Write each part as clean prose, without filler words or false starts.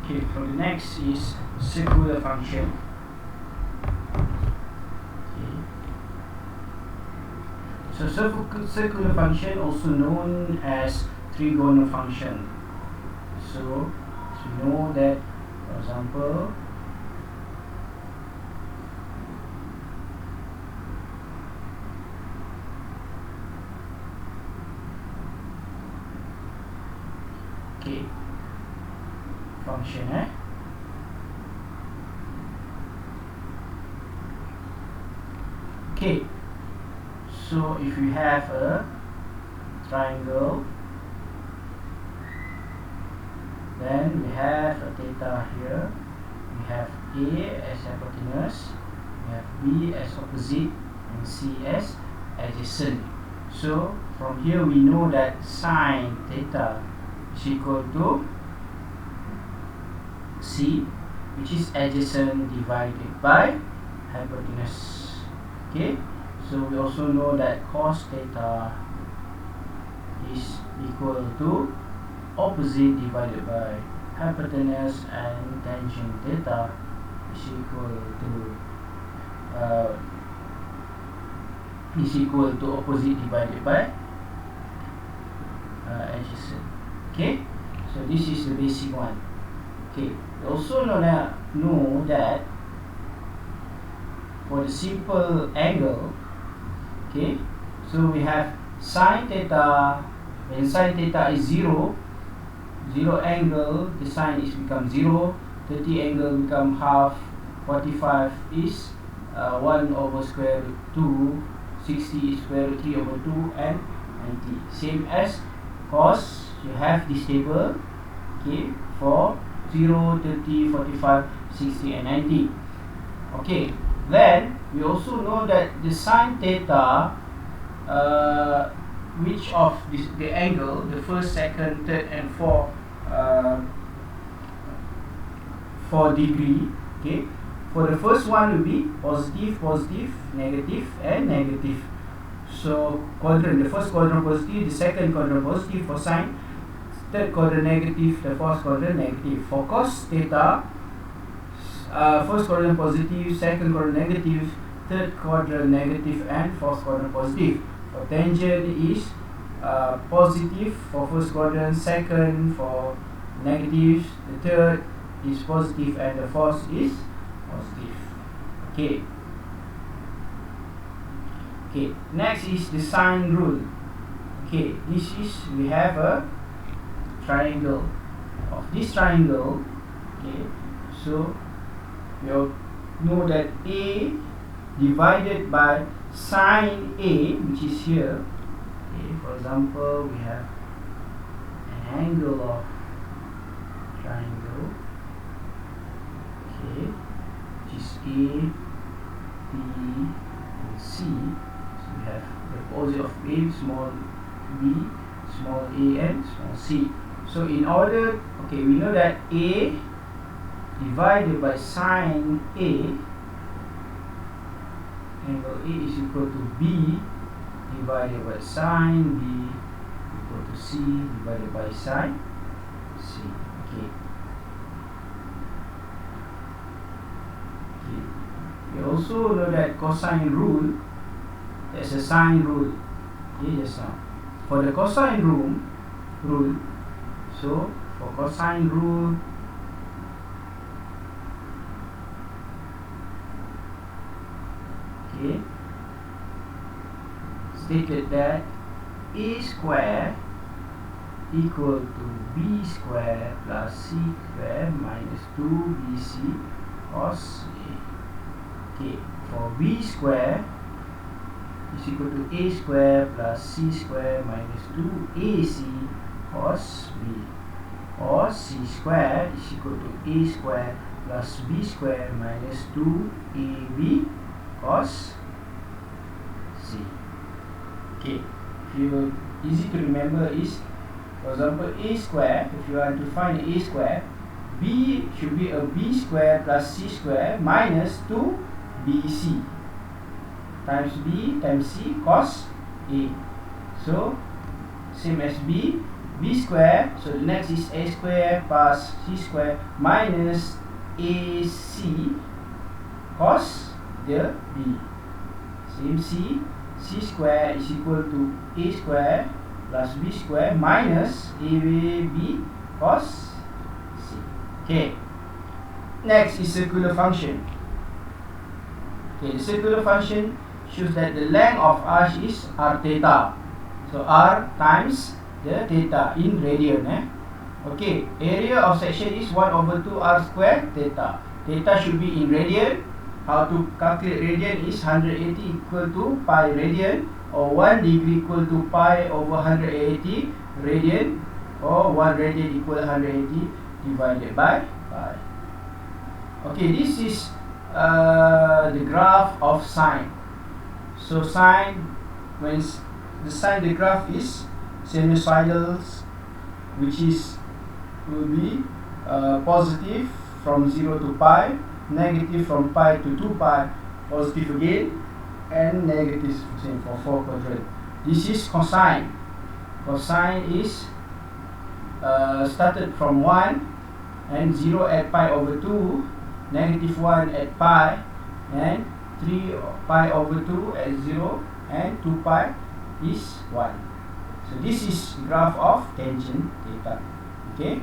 Okay, for the next is circular function. Okay. So circular function also known as trigonal function. So we know that, for example, okay, function okay, so if you have a triangle, then we have a theta here, we have A as hypotenuse, we have B as opposite, and C as adjacent. So from here we know that sine theta is equal to C, which is adjacent divided by hypotenuse. Okay, so we also know that cos theta is equal to opposite divided by hypotenuse, and tangent theta is equal to opposite divided by adjacent. Okay, so this is the basic one. Okay, we also know that for the simple angle, okay, so we have sine theta. When sine theta is 0 angle, the sine is become 0, 30 angle become half, 45 is 1 over square root 2, 60 is square root 3 over 2, and 90. Same as cos, you have this table, okay, for 0, 30, 45, 60, and 90. Okay, then we also know that the sine theta, which of the angle, the first, second, third, and fourth, 4 degree. Okay, for the first one will be positive, positive, negative, and negative. So quadrant, the first quadrant positive, the second quadrant positive for sine, third quadrant negative, the fourth quadrant negative. For cos theta, first quadrant positive, second quadrant negative, third quadrant negative, and fourth quadrant positive. For tangent is positive for first quadrant, second for negative, the third is positive, and the fourth is positive. Okay. Okay, next is the sine rule. Okay, this is, we have a triangle. Of this triangle, okay, so we all know that A divided by sine A, which is here. Okay, for example, we have an angle of triangle, okay, which is A, B, and C. So we have the opposite of A, small b, small a, and small c. So in order, okay, we know that A divided by sine A, angle A is equal to B divided by sine B equal to C divided by sine C. Okay. Okay. We also know that cosine rule, there's a sine rule. Okay, just now. For the cosine rule, so for cosine rule, okay, stated that A square equal to B square plus C square minus 2BC cos A. Okay, for B square is equal to A square plus C square minus 2AC cos B, or C square is equal to A square plus B square minus 2AB cos C. Okay, if you easy to remember is, for example, A square, if you want to find A square, B should be a B square plus C square minus 2BC times B times C cos A. So same as B, b square, so the next is a square plus c square minus ac cos the b. Same c square is equal to a square plus b square minus ab cos c. Okay. Next is circular function. Okay, the circular function shows that the length of arc is r theta. So r times the theta in radian. Okay, area of section is 1 over 2 r square theta. Theta should be in radian. How to calculate radian is 180 equal to pi radian, or 1 degree equal to pi over 180 radian, or 1 radian equal 180 divided by pi. Okay, this is the graph of sine. So sine, when the sine, the graph is sinusoidal, which is will be positive from 0 to pi, negative from pi to 2 pi, positive again, and negative same for 4 quadrant. This is cosine. Cosine is started from 1 and 0 at pi over 2, negative 1 at pi, and 3 pi over 2 at 0, and 2 pi is 1. So this is graph of tangent theta. Okay,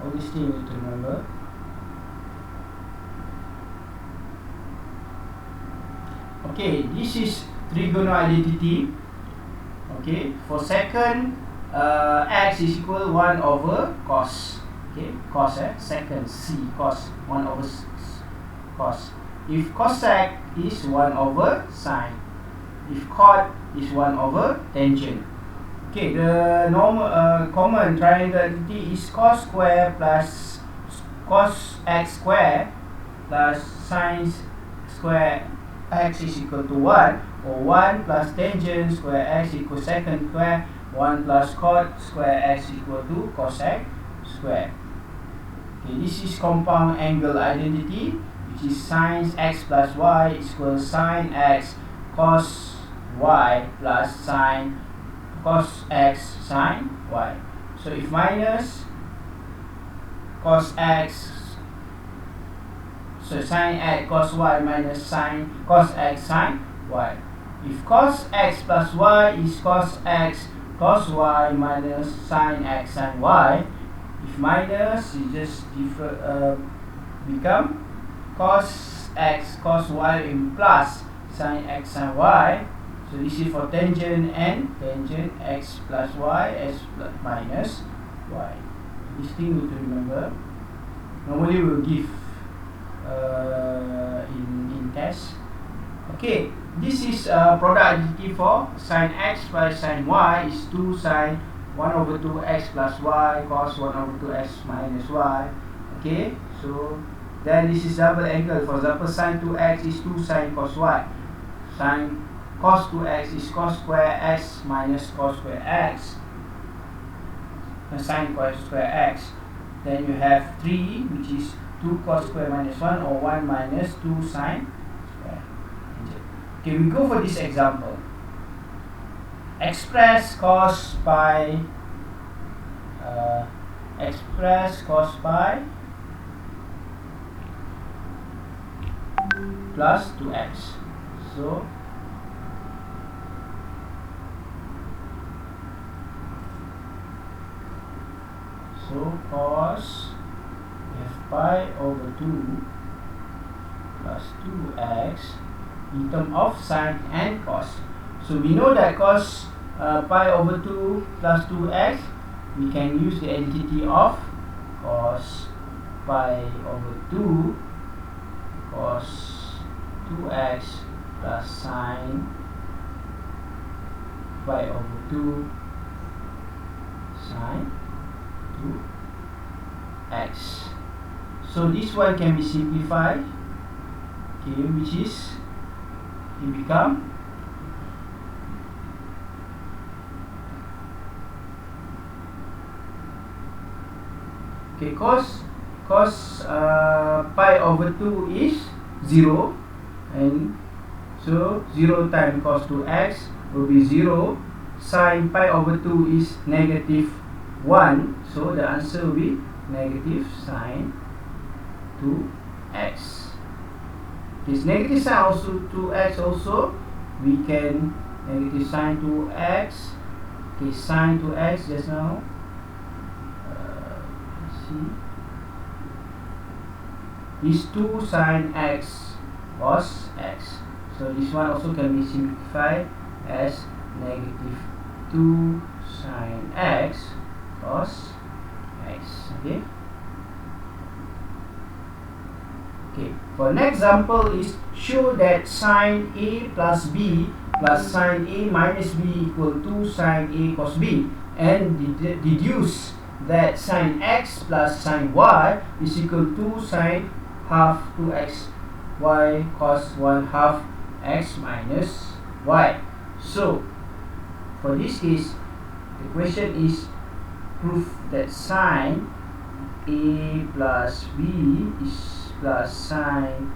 all these things you need to remember. Okay, this is trigonal identity. Okay, for second, x is equal 1 over cos. Okay, cos, second c cos 1 over cos. If cosec is 1 over sine. If cot is 1 over tangent. Okay, the normal common triangle identity is cos square plus cos x square plus sine square x is equal to 1, or 1 plus tangent square x equals secant square, 1 plus cot square x equal to cosec square. Okay, this is compound angle identity, which is sin x plus y equals sin x cos y plus sin cos x sin y. So if minus cos x, so sin x cos y minus sin cos x sin y. If cos x plus y is cos x cos y minus sin x sin y, if minus, you just become cos x cos y in plus sin x sin y. So this is for tangent and tangent x plus y, x plus minus y. This thing you need to remember. Normally we'll give in test. Okay, this is product identity for sin x plus sin y is 2 sin 1 over 2 x plus y cos 1 over 2 x minus y. Okay, so then this is double angle. For example, sin 2x is 2 sin cos y. Sin cos 2x is cos square x minus cos square x. And sin cos square x. Then you have 3, which is 2 cos square minus 1, or 1 minus 2 sin square. Okay, we go for this example. Express cos pi plus 2x. So cos f pi over 2 plus 2x in terms of sine and cos. So we know that cos pi over 2 plus 2x, we can use the identity of cos pi over 2 cos 2x plus sine pi over 2 sine 2x. So this one can be simplified, okay, which is it become okay, cos pi over 2 is 0, and so 0 times cos 2x will be 0. sine pi over 2 is negative 1, so the answer will be negative sine 2x. This negative sine also 2x also, we can negative sine 2x. Okay, sine 2x just now. Let's see. Is 2 sine x cos x. So this one also can be simplified as negative 2 sine x cos x. Okay. Okay. For next example is show that sine a plus b plus sine a minus b equal to sine a cos b, and deduce that sine x plus sine y is equal to sine half 2x y cos 1 half x minus y. So for this case, the question is prove that sine a plus b is plus sine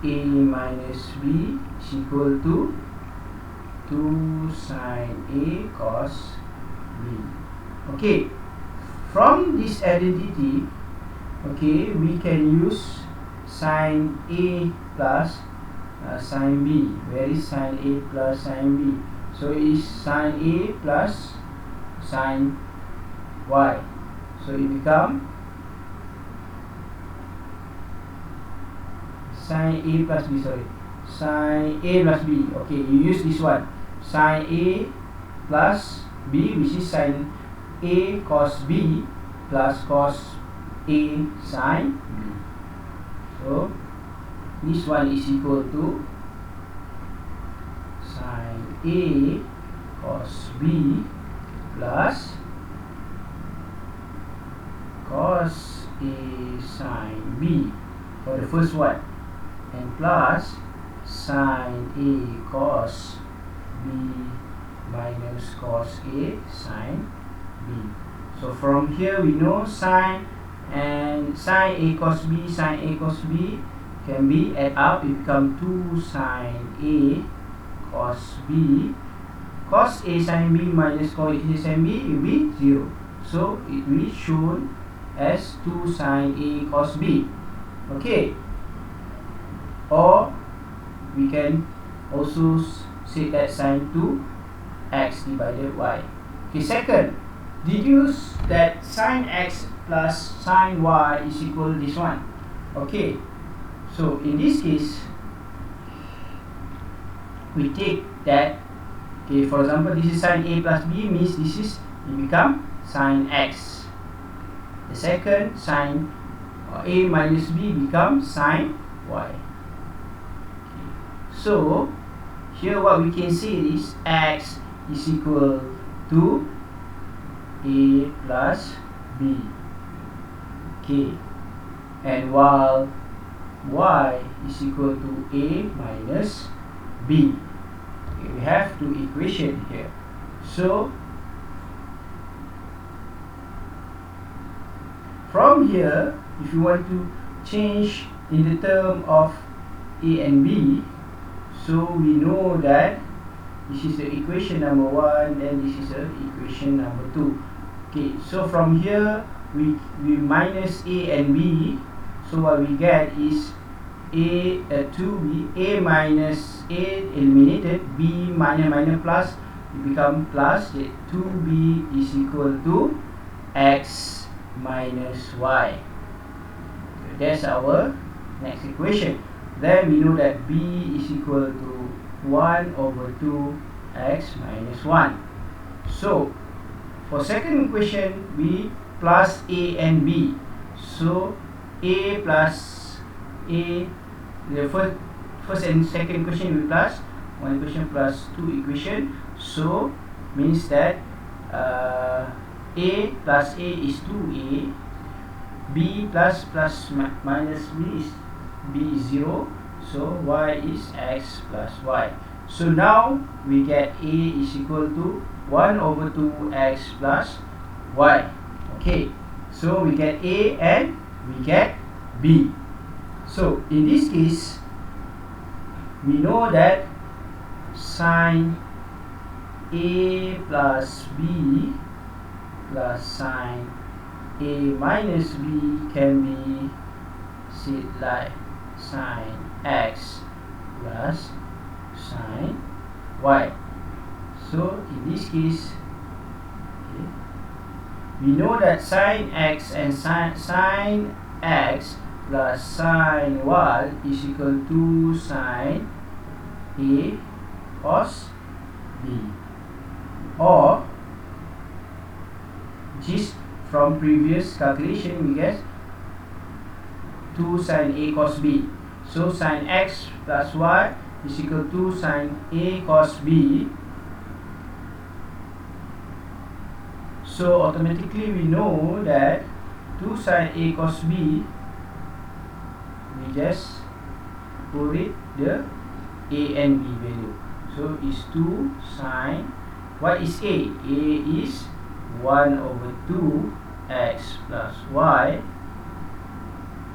a minus b is equal to 2 sine a cos b. Okay, from this identity, okay, we can use sine a plus sine b. Where is sine a plus sine b? So it is sine a plus sine y. So it become sine a plus b, sorry, sine a plus b. Okay, you use this one, sine a plus b, which is sine a cos b plus cos a sine b. So this one is equal to sine a cos b plus cos a sine b for the first one, and plus sine a cos b minus cos a sine b. So from here we know sine and sine a cos b, sine a cos b can be add up, it become 2 sine a cos b, cos a sine b minus cos a sine b will be 0. So it will be shown as 2 sine a cos b. Okay, or we can also say that sine 2x divided y. Okay, second, deduce that sine x plus sine y is equal to this one. Okay, so in this case, we take that, okay, for example, this is sine a plus b, means this is, it become sine x. The second, sine a minus b becomes sine y. Okay. So here what we can see is x is equal to a plus b. Okay, and while y is equal to a minus b. Okay, we have two equations here. So from here, if you want to change in the term of a and b, so we know that this is the equation number 1 and this is the equation number 2. Okay, so from here we minus a and b, so what we get is a 2b, a minus a eliminated, b minus plus, it become plus, 2b is equal to x minus y. That's our next equation. Then we know that b is equal to 1 over 2 x minus 1. So for second equation, we plus a and b. So a plus a, the first and second equation we plus, one equation plus two equation. So means that a plus a is 2a, b plus minus b is 0, so y is x plus y. So now we get a is equal to 1 over 2x plus y. Okay, so we get a and we get b. So in this case, we know that sine A plus B plus sine A minus B can be said like sine X plus sine Y. So in this case, okay, we know that sine X and sine X plus sine Y is equal to sine A cos B, or just from previous calculation we get 2 sine A cos B. So sine X plus Y is equal to sine A cos B. So automatically we know that 2 sine A cos B, we just put it the A and B value. So is 2 sine, what is A? A is 1 over 2 X plus Y,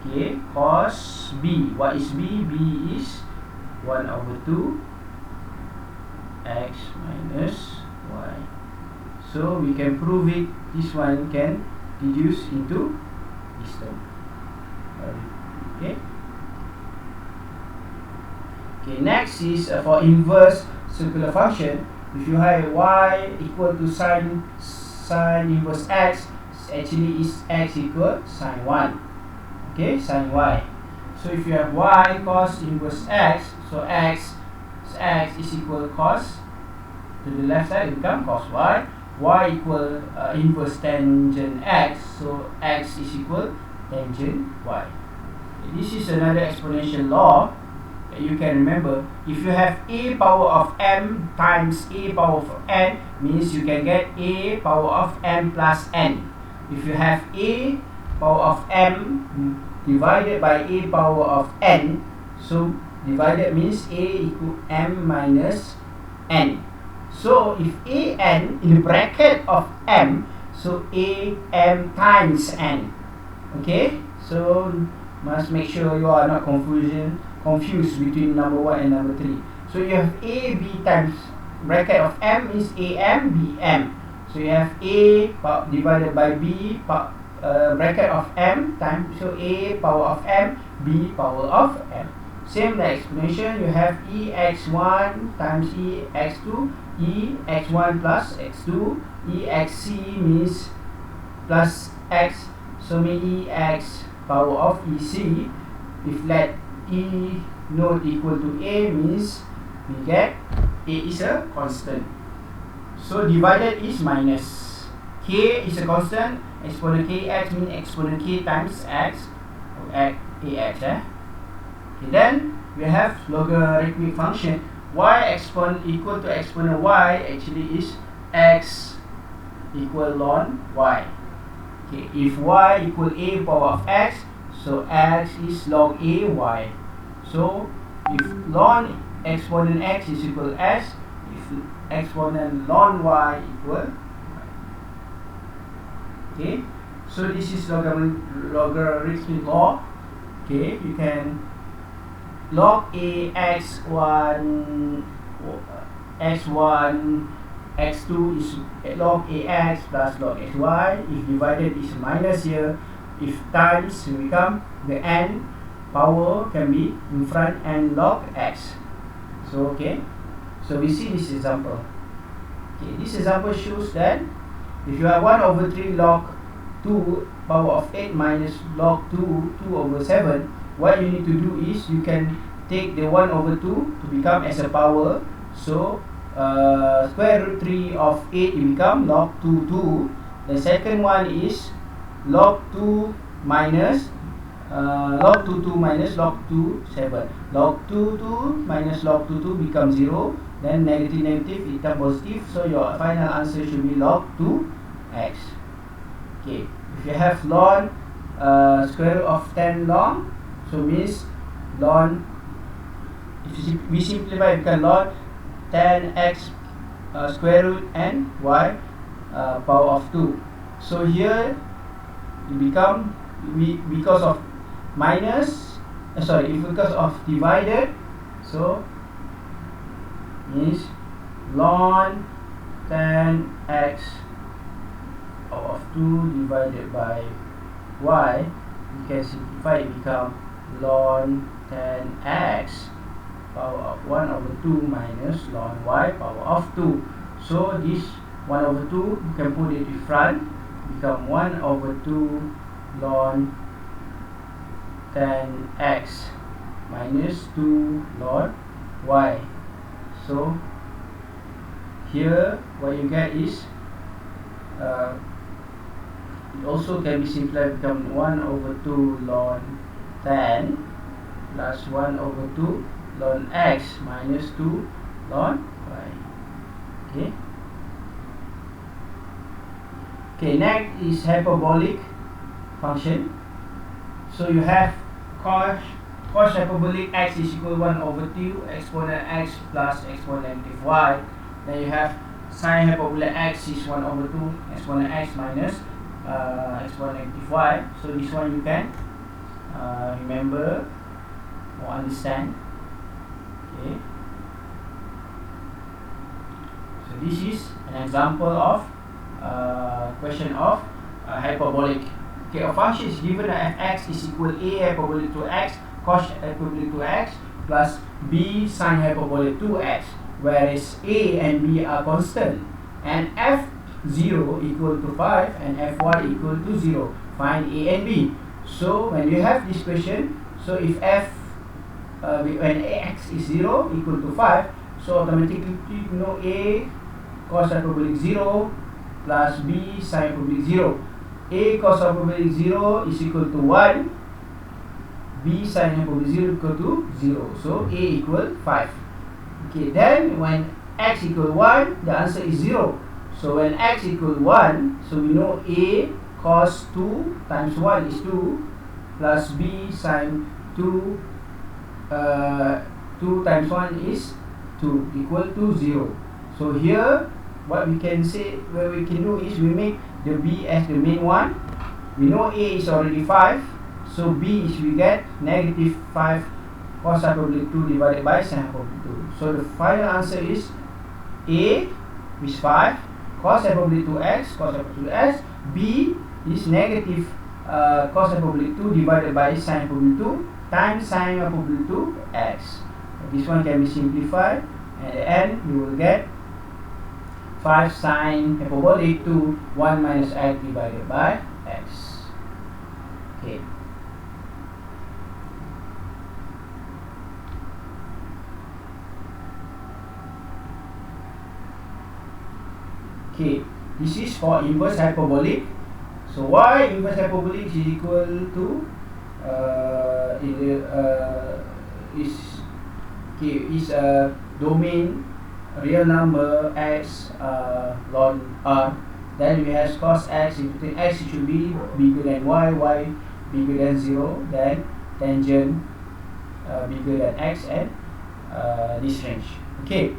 okay, cos B. What is B? B is 1 over 2 X minus Y. So we can prove it, this one can reduce into this term. Okay. Okay, next is for inverse circular function. If you have y equal to sine inverse x, actually is x equal sine 1. Okay, sine y. So if you have y cos inverse x, so x is equal cos, to the left side it become cos y. Y equal inverse tangent x, so x is equal tangent y. Okay, this is another exponential law that you can remember. If you have a power of m times a power of n, means you can get a power of m plus n. If you have a power of m divided by a power of n, so divided means a equal m minus n. So if a n in the bracket of m, so a m times n. Okay, so must make sure you are not confused between number 1 and number 3. So you have a b times bracket of m is a m b m. So you have a divided by b bracket of m times, so a power of m, b power of m. Same like explanation, you have ex1 times ex2, ex1 plus x2, exc means plus x, so mean ex power of ec. If let e not equal to a, means we get a is a constant. So divided is minus. K is a constant, exponent kx means exponent k times x, or ax. Okay, then we have logarithmic function. Y exponent equal to exponent y actually is x equal ln y. Okay, if y equal a power of x, so x is log a y. So if ln exponent x is equal s, if exponent ln y equal y. Okay, so this is logarithmic law. Okay, you can log a x1 x2 is log ax plus log xy. If divided is minus here. If times will become the n power can be in front and log x. So okay, so we see this example. Okay, this example shows that if you have 1 over 3 log 2 power of 8 minus log 2 over 7, what you need to do is you can take the 1 over 2 to become as a power. So square root 3 of 8 will become log 2. The second one is log 2 minus log 2 minus log 7. Log 2 minus log 2 becomes 0. Then negative it becomes positive. So your final answer should be log 2x. Okay, if you have ln square root of 10 ln, so means ln, if we simplify, it can ln 10x square root and y power of 2. So here it become, because of minus, because of divided, so means ln 10x power of 2 divided by y, you can simplify it become ln 10x power of 1 over 2 minus ln y power of 2. So this 1 over 2, you can put it in front, become 1 over 2 ln 10x minus 2 ln y. So here what you get is it also can be simplified become 1 over 2 ln 10 plus 1 over 2 ln x minus 2 ln y. Okay, next is hyperbolic function. So you have cos hyperbolic x is equal 1 over 2 exponent x plus exponent negative y. Then you have sine hyperbolic x is 1 over 2 exponent x minus exponent negative y. So this one you can remember or understand. Okay. So this is an example of question of hyperbolic. Okay, a function is given that fx is equal a hyperbolic to x cos hyperbolic to x plus b sine hyperbolic to x, whereas a and b are constant, and f0 equal to 5 and f1 equal to 0. Find a and b. So when you have this question, so if when x is 0 equal to 5, so automatically you know a cos hyperbolic 0 plus b sine hyperbolic 0. A cos hyperbolic 0 is equal to 1, b sine hyperbolic 0 equal to 0. So a equal 5. Okay, then when x equal 1, the answer is 0. So when x equal 1, so we know a cos 2 times 1 is 2 plus b sine 2 2 times 1 is 2 equal to 0. So here what we can say, what we can do is we make the b as the main one. We know a is already 5, so b is we get negative 5 cos hyperbolic 2 divided by sine hyperbolic 2. So the final answer is a is 5 cos hyperbolic 2x cos hyperbolic 2x, b is negative cos hyperbolic 2 divided by sine hyperbolic 2 times sine hyperbolic 2x. This one can be simplified, and at the end you will get 5 sine hyperbolic 2 1 minus x divided by x. Okay. Okay, this is for inverse hyperbolic. So y inverse hyperbolic is equal to is a domain real number x ln r. Then we have cos x, if x should be bigger than y bigger than 0, then tangent bigger than x, and this range. Okay,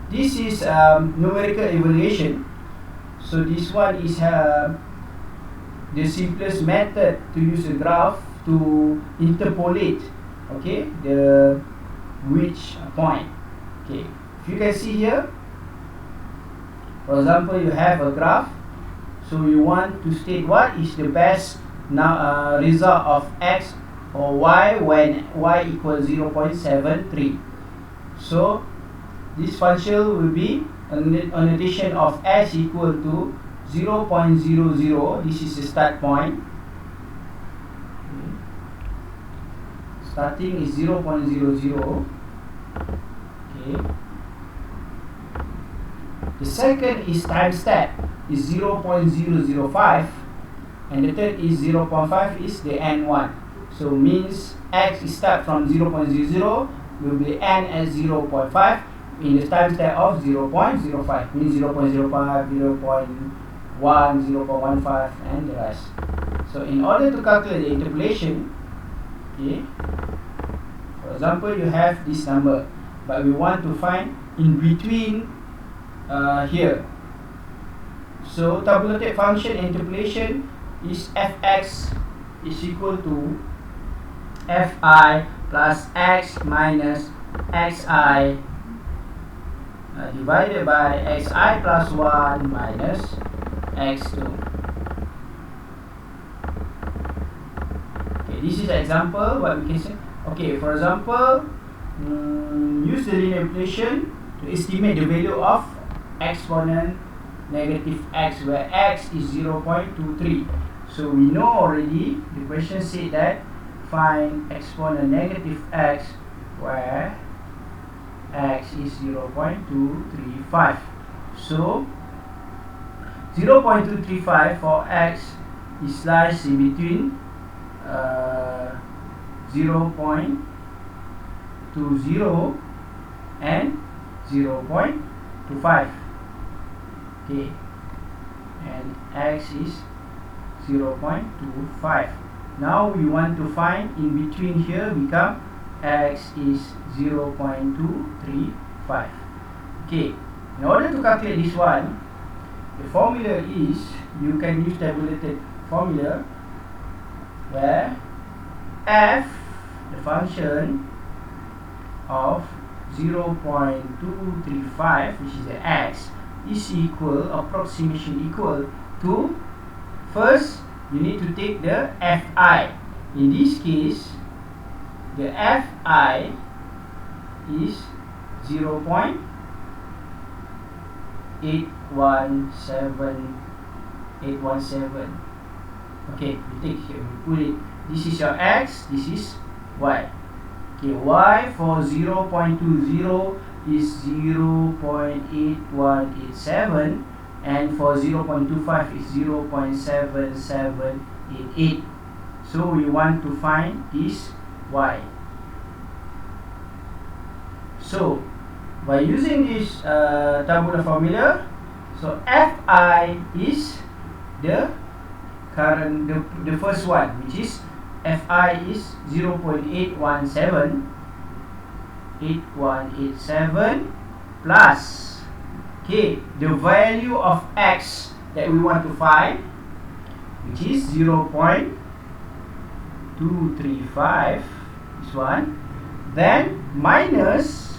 this is numerical evaluation. So this one is the simplest method to use a graph to interpolate, okay, the which point. Okay, if you can see here, for example, you have a graph, so you want to state what is the best result of x or y when y equals 0.73. So this function will be an addition of x equal to 0.00. This is the start point. Starting is 0.00. Okay. The second is time step is 0.005, and the third is 0.5 is the end one. So means x is start from 0.00 will be end at 0.5 in the time step of 0.05, means 0.05, 0.1, 0.15, and the rest. So in order to calculate the interpolation, okay, for example, you have this number, but we want to find in between here. So tabulated function interpolation is fx is equal to fi plus x minus xi divided by xi plus 1 minus x2. Okay, this is an example. What we can say? Okay, for example, use the linear equation to estimate the value of exponent negative x, where x is 0.23. So we know already, the question said that find exponent negative x where x is 0.235. So 0.235 for x is sliced in between 0.20 and 0.25. Okay, and x is 0.25. Now we want to find in between here, become x is 0.235. Okay, in order to calculate this one, the formula is, you can use tabulated formula where f, the function of 0.235, which is the x, is equal, approximation equal to, first you need to take the fi. In this case, the fi is 0.817817. Okay, we take here, we put it, this is your x, this is y. Okay, y for 0.20 is 0.8187, and for 0.25 is 0.7788. So we want to find this y. So by using this tabular formula, so fi is the current, the first one, which is fi is 0.8187 plus, okay, the value of x that we want to find, which is 0.235, this one, then minus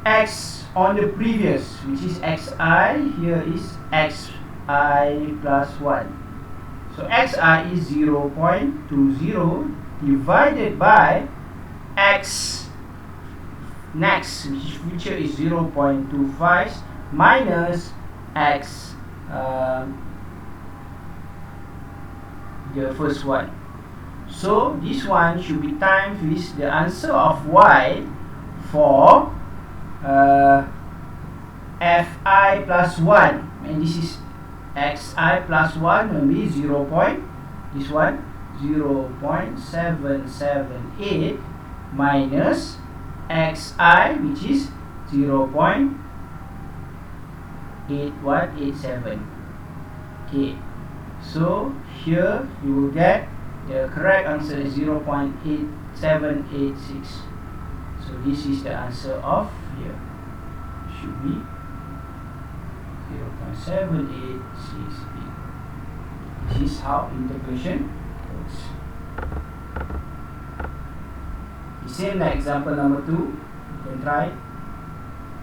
x on the previous, which is xi, here is xi plus 1. So xi is 0.20 divided by x next, which is 0.25 minus x, the first one. So this one should be times with the answer of y for fi plus 1, and this is xi plus 1 will be 0.778 minus xi, which is 0.8187. Okay, so here you will get the correct answer is 0.8786. So this is the answer of here, should be 0.7868. This is how integration works. The same like example number 2, you can try.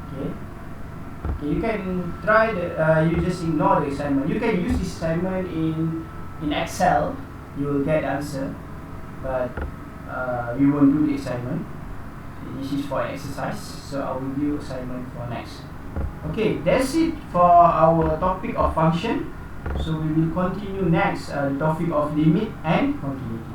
Okay, you can try the, you just ignore the assignment. You can use this assignment in Excel, you will get answer, but you won't do the assignment. This is for exercise, so I will do assignment for next. Okay, that's it for our topic of function. So we will continue next, the topic of limit and continuity.